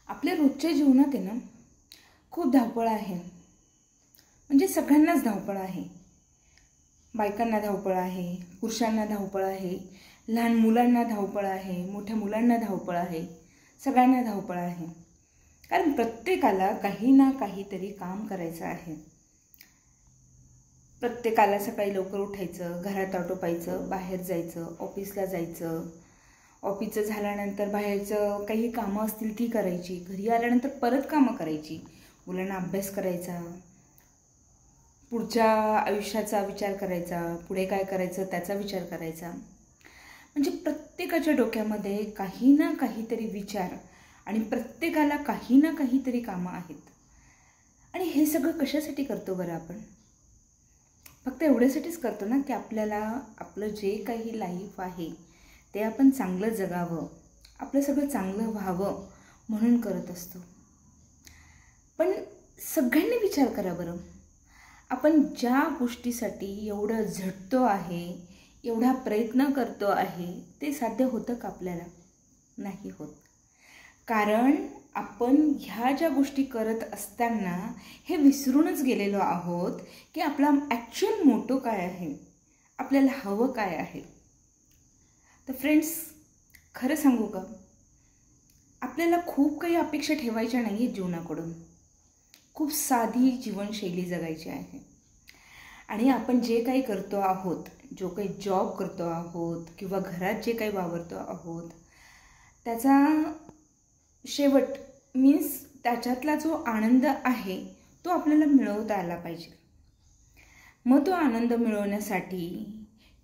आपल्या रोजच्या जीवनात आहे ना खूप धावपळ आहे. म्हणजे सगळ्यांनाच धावपळ आहे. बायकांना धावपळ आहे, पुरुषांना धावपळ आहे, लहान मुलांना धावपळ आहे, मोठ्या मुलांना धावपळ आहे, सगळ्यांना धावपळ आहे. कारण प्रत्येकाला काही ना काहीतरी काम करायचं आहे. प्रत्येकाला सकाळी लवकर उठायचं, घरात आटोपायचं, बाहेर जायचं, ऑफिसला जायचं. ऑफिसचं झाल्यानंतर बाहेरचं काही कामं असतील ती करायची, घरी आल्यानंतर परत कामं करायची, मुलांना अभ्यास करायचा, पुढच्या आयुष्याचा विचार करायचा, पुढे काय करायचं त्याचा विचार करायचा. म्हणजे प्रत्येकाच्या डोक्यामध्ये काही ना काहीतरी विचार आणि प्रत्येकाला काही ना काहीतरी कामं आहेत. आणि हे सगळं कशासाठी करतो बरं आपण? फक्त एवढ्यासाठीच करतो ना की आपल्याला आपलं जे काही लाईफ आहे ते आपण चांगलं जगावं, आपलं सगळं चांगलं व्हावं म्हणून करत असतो. पण सगळ्यांनी विचार करा बरं, आपण ज्या गोष्टीसाठी एवढं झटतो आहे, एवढा प्रयत्न करतो आहे, ते साध्य होतं का आपल्याला? नाही होत. कारण आपण ह्या ज्या गोष्टी करत असताना हे विसरूनच गेलेलो आहोत की आपला ॲक्च्युअल मोटो काय आहे, आपल्याला हवं काय आहे. तर फ्रेंड्स, खरं सांगू का, आपल्याला खूप काही अपेक्षा ठेवायच्या नाही आहेत जीवनाकडून. खूप साधी जीवनशैली जगायची आहे. आणि आपण जे काही करतो आहोत, जो काही जॉब करतो आहोत किंवा घरात जे काही वावरतो आहोत, त्याचा शेवट मीन्स त्याच्यातला जो आनंद आहे तो आपल्याला मिळवता आला पाहिजे. मग तो आनंद मिळवण्यासाठी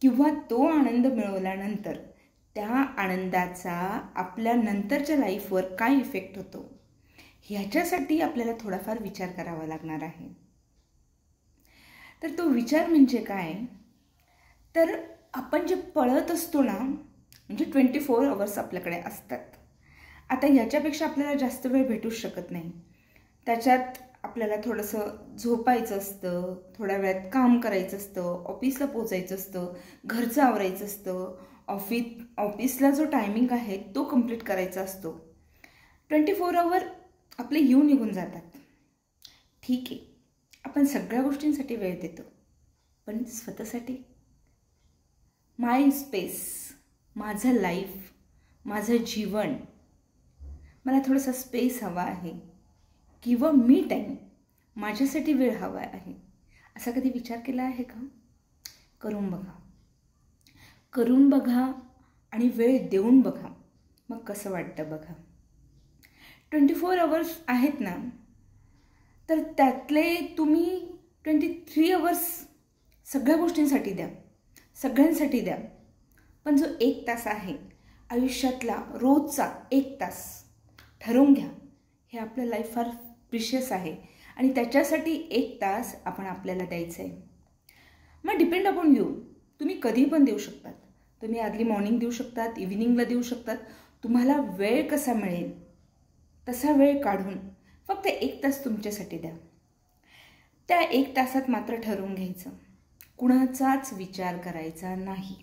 किंवा तो आनंद मिळवल्यानंतर त्या आनंदाचा आपल्या नंतरच्या लाईफवर काय इफेक्ट होतो ह्याच्यासाठी आपल्याला थोडाफार विचार करावा लागणार आहे. तर तो विचार म्हणजे काय? तर आपण जे पळत असतो ना, म्हणजे 24 आवर्स आपल्याकडे असतात. आता ह्याच्यापेक्षा आपल्याला जास्त वेळ भेटूच शकत नाही. त्याच्यात आपल्याला थोडंसं झोपायचं असतं, थोड्या वेळात काम करायचं असतं, ऑफिसला पोचायचं असतं, घरचं आवरायचं असतं, ऑफिसला जो टायमिंग आहे तो कंप्लीट करायचा असतो. 24 आवर आपले येऊन निघून जातात. ठीक आहे, आपण सगळ्या गोष्टींसाठी वेळ देतो, पण स्वतःसाठी? माय स्पेस, माझं लाईफ, माझं जीवन, मला थोडासा स्पेस हवा आहे किंवा मी टाईम, माझ्यासाठी वेळ हवा आहे, असा कधी विचार केला आहे का? करून बघा, करून बघा आणि वेळ देऊन बघा, मग कसं वाटतं बघा. 24 आवर्स आहेत ना, तर त्यातले तुम्ही 23 आवर्स सगळ्या गोष्टींसाठी द्या, सगळ्यांसाठी द्या. पण जो 1 तास आहे आयुष्यातला रोजचा 1 तास ठरवून घ्या. हे आपलं लाईफ फार प्रिशियस आहे आणि त्याच्यासाठी 1 तास आपण आपल्याला द्यायचं आहे. मग डिपेंड अपॉन यू, तुम्ही कधी पण देऊ शकतात. तुम्ही अर्ली मॉर्निंग देऊ शकतात, इव्हिनिंगला देऊ शकतात. तुम्हाला वेळ कसा मिळेल तसा वेळ काढून फक्त 1 तास तुमच्यासाठी द्या. त्या 1 तासात मात्र ठरवून घ्यायचं, कुणाचाच विचार करायचा नाही.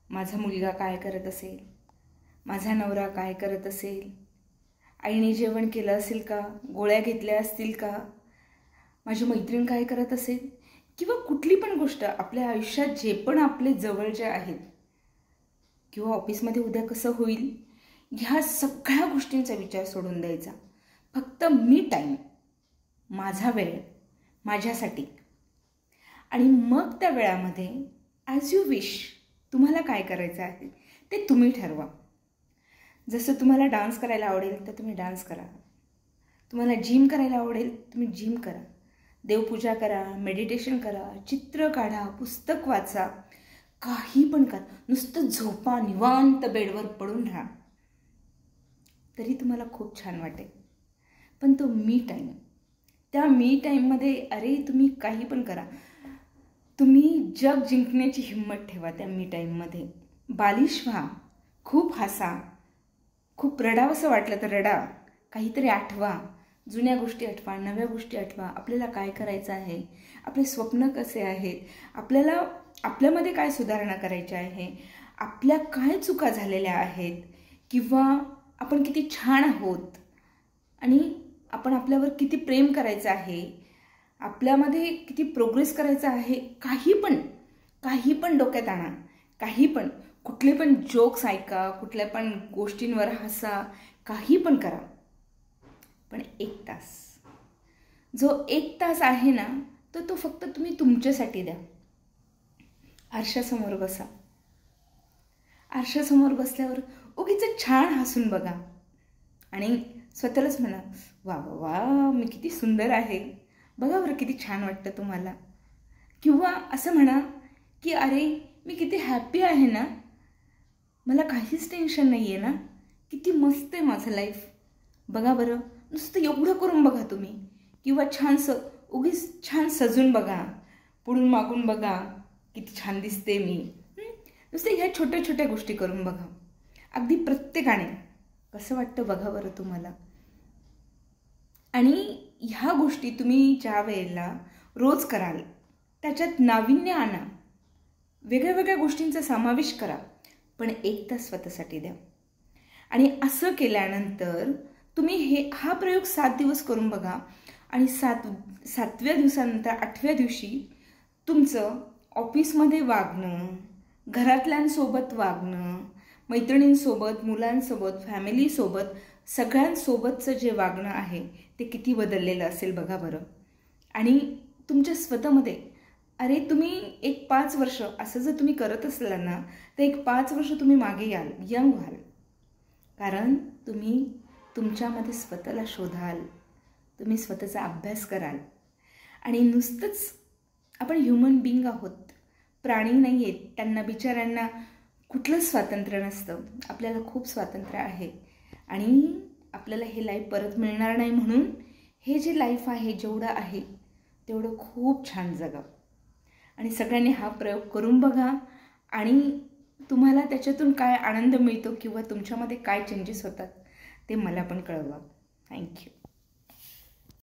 माझा मुलगा काय करत असेल, माझा नवरा काय करत असेल, आईने जेवण केलं असेल का, गोळ्या घेतल्या असतील का, माझी मैत्रीण काय करत असेल, किंवा कुठली पण गोष्ट आपल्या आयुष्यात जे पण आपले जवळचे आहेत, किंवा ऑफिसमध्ये उद्या कसं होईल, ह्या सगळ्या गोष्टींचा विचार सोडून द्यायचा. फक्त मी टाईम, माझा वेळ, माझ्यासाठी. आणि मग त्या वेळामध्ये ॲज यू विश, तुम्हाला काय करायचं आहे ते तुम्ही ठरवा. जसं तुम्हाला डान्स करायला आवडेल तर तुम्ही डान्स करा, तुम्हाला जिम करायला आवडेल तुम्ही जिम करा, देवपूजा करा, मेडिटेशन करा, चित्र काढा, पुस्तक वाचा, काही पण करा. नुसतं झोपा, निवांत बेडवर पडून राहा, तरी तुम्हाला खूप छान वाटेल. पण तो मी टाईम, त्या मी टाईममध्ये अरे तुम्ही काही पण करा, तुम्ही जग जिंकण्याची हिंमत ठेवा. त्या मी टाईममध्ये बालिश व्हा, खूप हसा, खूप रडावंसं वाटलं तर रडा, काहीतरी आठवा, जुन्या गोष्टी आठवा, नव्या गोष्टी आठवा, आपल्याला काय करायचं आहे, आपले स्वप्न कसे आहेत, आपल्याला आपल्यामध्ये काय सुधारणा करायची आहे, आपल्या काय चुका झालेल्या आहेत, किंवा आपण किती छान आहोत आणि आपण आपल्यावर किती प्रेम करायचं आहे, आपल्यामध्ये किती प्रोग्रेस करायचं आहे. काही पण डोक्यात आणा, काही पण, कुठले पण जोक्स ऐका, कुठल्या पण गोष्टींवर हसा, काही पण करा. पण 1 तास, जो 1 तास आहे ना, तो फक्त तुम्ही तुमच्यासाठी द्या. आरशासमोर बसा. आरशासमोर बसल्यावर उगीच छान हसून बघा आणि स्वतःलाच म्हणा, वा वा वा, मी किती सुंदर आहे, बघा बरं किती छान वाटतं तुम्हाला. किंवा असं म्हणा की अरे मी किती हॅप्पी आहे ना, मला काहीच टेन्शन नाही आहे ना, किती मस्त आहे माझं लाईफ, बघा बरं. नुसतं एवढं करून बघा तुम्ही. किंवा उगीच छान सजून बघा, पुढून मागून बघा, किती छान दिसते मी. नुसतं ह्या छोट्या छोट्या गोष्टी करून बघा. अगदी प्रत्येकाने कसं वाटतं बघा बरं तुम्हाला. आणि ह्या गोष्टी तुम्ही ज्या वेळेला रोज कराल त्याच्यात नाविन्य आणा, वेगळ्या वेगळ्या गोष्टींचा समावेश करा, पण 1 तास स्वतःसाठी द्या. आणि असं केल्यानंतर तुम्ही हा प्रयोग 7 दिवस करून बघा आणि 7व्या दिवसानंतर 8व्या दिवशी तुमचं ऑफिसमध्ये वागणं, घरातल्यांसोबत वागणं, मैत्रिणींसोबत, मुलांसोबत, फॅमिलीसोबत, सगळ्यांसोबतचं जे वागणं आहे ते किती बदललेलं असेल बघा बरं. आणि तुमच्या स्वतःमध्ये अरे तुम्ही 5 वर्ष असं जर तुम्ही करत असला ना, तर 5 वर्ष तुम्ही मागे याल, यंग व्हाल. कारण तुम्ही तुमच्यामध्ये स्वतःला शोधाल, तुम्ही स्वतःचा अभ्यास कराल. आणि नुसतंच आपण ह्युमन बिंग आहोत, प्राणी नाही आहेत, त्यांना बिचाऱ्यांना कुठलंच स्वातंत्र्य नसतं. आपल्याला खूप स्वातंत्र्य आहे आणि आपल्याला हे लाईफ परत मिळणार नाही. म्हणून हे जे लाईफ आहे जेवढं आहे तेवढं खूप छान जगा. आणि सगळ्यांनी हा प्रयोग करून बघा आणि तुम्हाला त्याच्यातून काय आनंद मिळतो किंवा तुमच्यामध्ये काय चेंजेस होतात ते मला पण कळवा. थँक्यू.